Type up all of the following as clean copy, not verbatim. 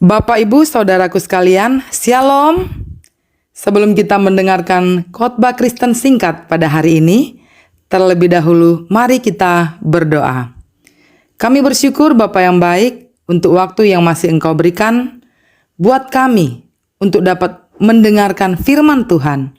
Bapak, Ibu, Saudaraku sekalian, Shalom. Sebelum kita mendengarkan khotbah Kristen singkat pada hari ini, terlebih dahulu mari kita berdoa. Kami bersyukur Bapa yang baik untuk waktu yang masih Engkau berikan buat kami untuk dapat mendengarkan firman Tuhan.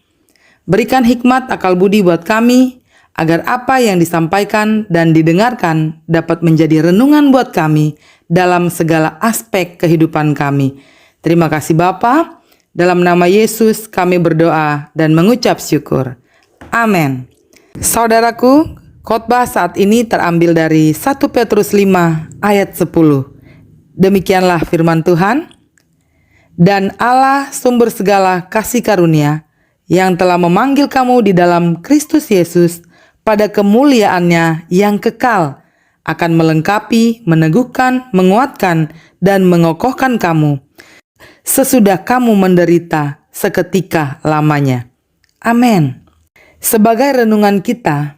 Berikan hikmat akal budi buat kami, agar apa yang disampaikan dan didengarkan dapat menjadi renungan buat kami dalam segala aspek kehidupan kami. Terima kasih Bapa, dalam nama Yesus kami berdoa dan mengucap syukur. Amin. Saudaraku, khotbah saat ini terambil dari 1 Petrus 5 ayat 10. Demikianlah firman Tuhan. Dan Allah sumber segala kasih karunia yang telah memanggil kamu di dalam Kristus Yesus pada kemuliaannya yang kekal, akan melengkapi, meneguhkan, menguatkan, dan mengokohkan kamu sesudah kamu menderita seketika lamanya. Amin. Sebagai renungan kita,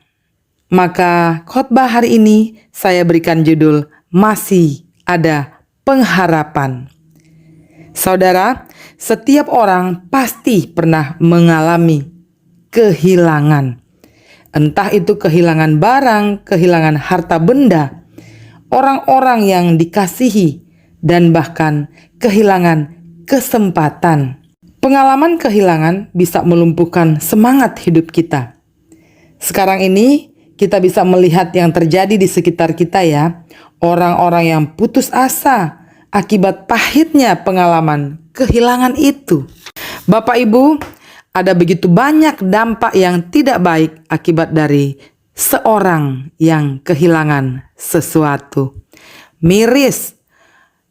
maka khotbah hari ini saya berikan judul Masih Ada Pengharapan. Saudara, setiap orang pasti pernah mengalami kehilangan. Entah itu kehilangan barang, kehilangan harta benda, orang-orang yang dikasihi, dan bahkan kehilangan kesempatan. Pengalaman kehilangan bisa melumpuhkan semangat hidup kita. Sekarang ini kita bisa melihat yang terjadi di sekitar kita ya. Orang-orang yang putus asa akibat pahitnya pengalaman kehilangan itu. Bapak Ibu, ada begitu banyak dampak yang tidak baik akibat dari seorang yang kehilangan sesuatu. Miris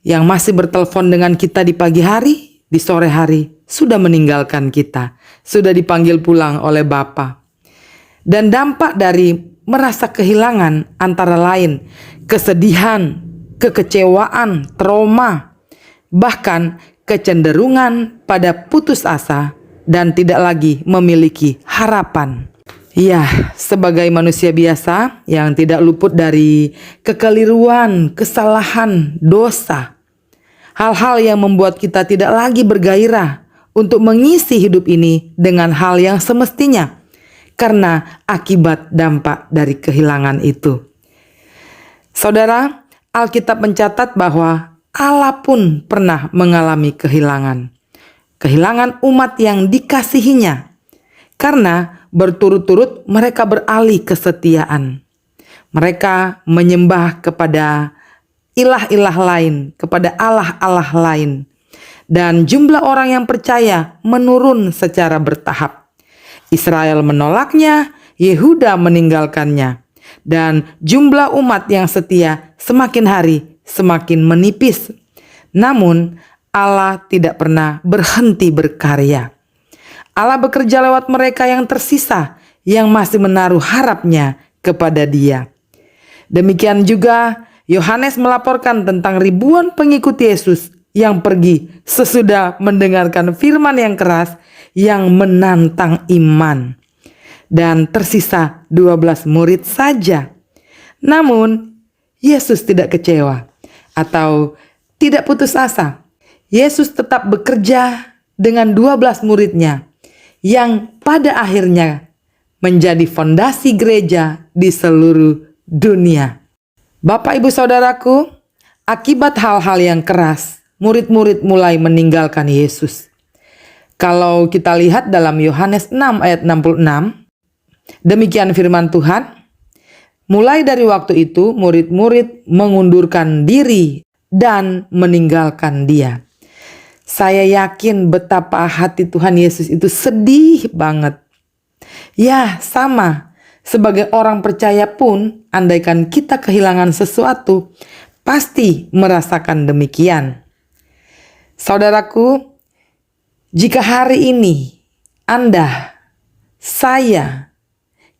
yang masih bertelepon dengan kita di pagi hari, di sore hari, sudah meninggalkan kita, sudah dipanggil pulang oleh Bapa. Dan dampak dari merasa kehilangan antara lain kesedihan, kekecewaan, trauma, bahkan kecenderungan pada putus asa dan tidak lagi memiliki harapan. Ya, sebagai manusia biasa yang tidak luput dari kekeliruan, kesalahan, dosa, hal-hal yang membuat kita tidak lagi bergairah untuk mengisi hidup ini dengan hal yang semestinya, karena akibat dampak dari kehilangan itu. Saudara, Alkitab mencatat bahwa Allah pun pernah mengalami kehilangan. Kehilangan umat yang dikasihinya, karena berturut-turut mereka beralih kesetiaan. Mereka menyembah kepada ilah-ilah lain, kepada allah-allah lain. Dan jumlah orang yang percaya menurun secara bertahap. Israel menolaknya, Yehuda meninggalkannya. Dan jumlah umat yang setia semakin hari semakin menipis. Namun Allah tidak pernah berhenti berkarya. Allah bekerja lewat mereka yang tersisa, yang masih menaruh harapnya kepada Dia. Demikian juga Yohanes melaporkan tentang ribuan pengikut Yesus yang pergi sesudah mendengarkan firman yang keras yang menantang iman. Dan tersisa 12 murid saja. Namun Yesus tidak kecewa atau tidak putus asa. Yesus tetap bekerja dengan 12 muridnya yang pada akhirnya menjadi fondasi gereja di seluruh dunia. Bapak, Ibu, Saudaraku, akibat hal-hal yang keras, murid-murid mulai meninggalkan Yesus. Kalau kita lihat dalam Yohanes 6 ayat 66, demikian firman Tuhan, mulai dari waktu itu murid-murid mengundurkan diri dan meninggalkan Dia. Saya yakin betapa hati Tuhan Yesus itu sedih banget. Ya, sama. Sebagai orang percaya pun, andaikan kita kehilangan sesuatu, pasti merasakan demikian. Saudaraku, jika hari ini Anda, saya,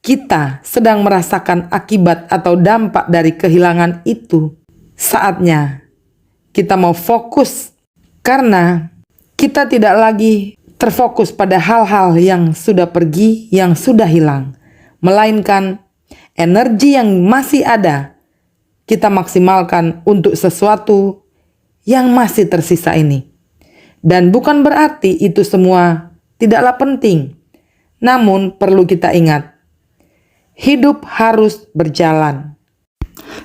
kita sedang merasakan akibat atau dampak dari kehilangan itu, saatnya kita mau fokus, karena kita tidak lagi terfokus pada hal-hal yang sudah pergi, yang sudah hilang. Melainkan energi yang masih ada, kita maksimalkan untuk sesuatu yang masih tersisa ini. Dan bukan berarti itu semua tidaklah penting. Namun perlu kita ingat, hidup harus berjalan.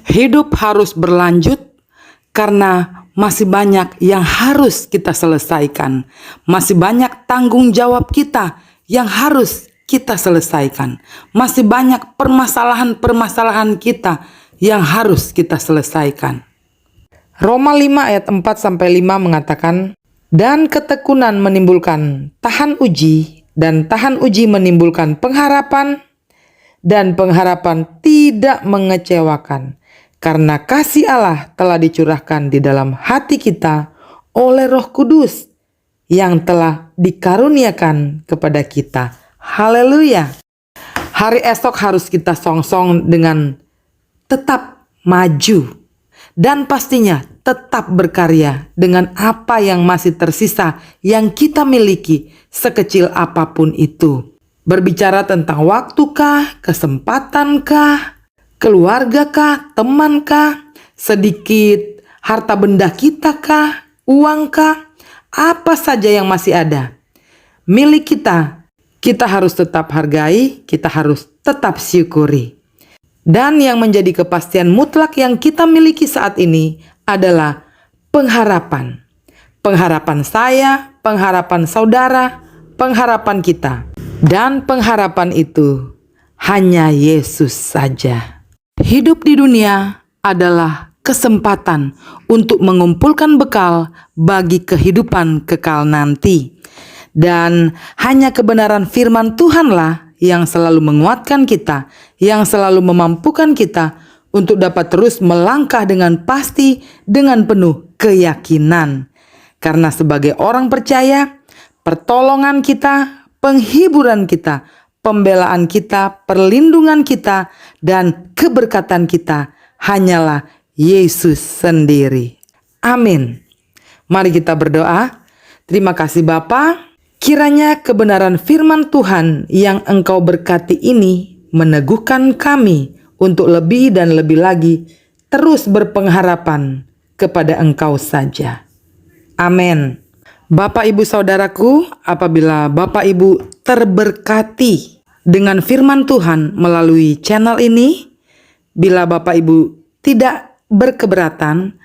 Hidup harus berlanjut karena masih banyak yang harus kita selesaikan. Masih banyak tanggung jawab kita yang harus kita selesaikan. Masih banyak permasalahan-permasalahan kita yang harus kita selesaikan. Roma 5 ayat 4-5 mengatakan, dan ketekunan menimbulkan tahan uji, dan tahan uji menimbulkan pengharapan, dan pengharapan tidak mengecewakan, karena kasih Allah telah dicurahkan di dalam hati kita oleh Roh Kudus yang telah dikaruniakan kepada kita. Haleluya! Hari esok harus kita songsong dengan tetap maju dan pastinya tetap berkarya dengan apa yang masih tersisa yang kita miliki, sekecil apapun itu. Berbicara tentang waktukah, kesempatankah, keluargakah, temankah, sedikit harta benda kita kah, uangkah, apa saja yang masih ada milik kita harus tetap hargai, kita harus tetap syukuri. Dan yang menjadi kepastian mutlak yang kita miliki saat ini adalah pengharapan. Pengharapan saya, pengharapan saudara, pengharapan kita. Dan pengharapan itu hanya Yesus saja. Hidup di dunia adalah kesempatan untuk mengumpulkan bekal bagi kehidupan kekal nanti. Dan hanya kebenaran firman Tuhanlah yang selalu menguatkan kita, yang selalu memampukan kita untuk dapat terus melangkah dengan pasti, dengan penuh keyakinan. Karena sebagai orang percaya, pertolongan kita, penghiburan kita, pembelaan kita, perlindungan kita, dan keberkatan kita hanyalah Yesus sendiri. Amin. Mari kita berdoa. Terima kasih Bapa. Kiranya kebenaran firman Tuhan yang Engkau berkati ini meneguhkan kami untuk lebih dan lebih lagi terus berpengharapan kepada Engkau saja. Amin. Bapak Ibu Saudaraku, apabila Bapak Ibu terberkati dengan firman Tuhan melalui channel ini, bila Bapak Ibu tidak berkeberatan,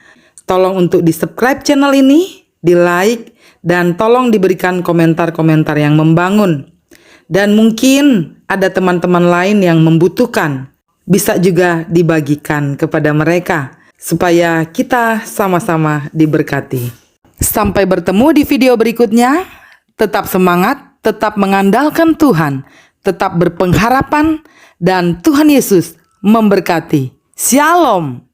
tolong untuk di-subscribe channel ini, di-like, dan tolong diberikan komentar-komentar yang membangun. Dan mungkin ada teman-teman lain yang membutuhkan, bisa juga dibagikan kepada mereka, supaya kita sama-sama diberkati. Sampai bertemu di video berikutnya, tetap semangat, tetap mengandalkan Tuhan, tetap berpengharapan, dan Tuhan Yesus memberkati. Shalom.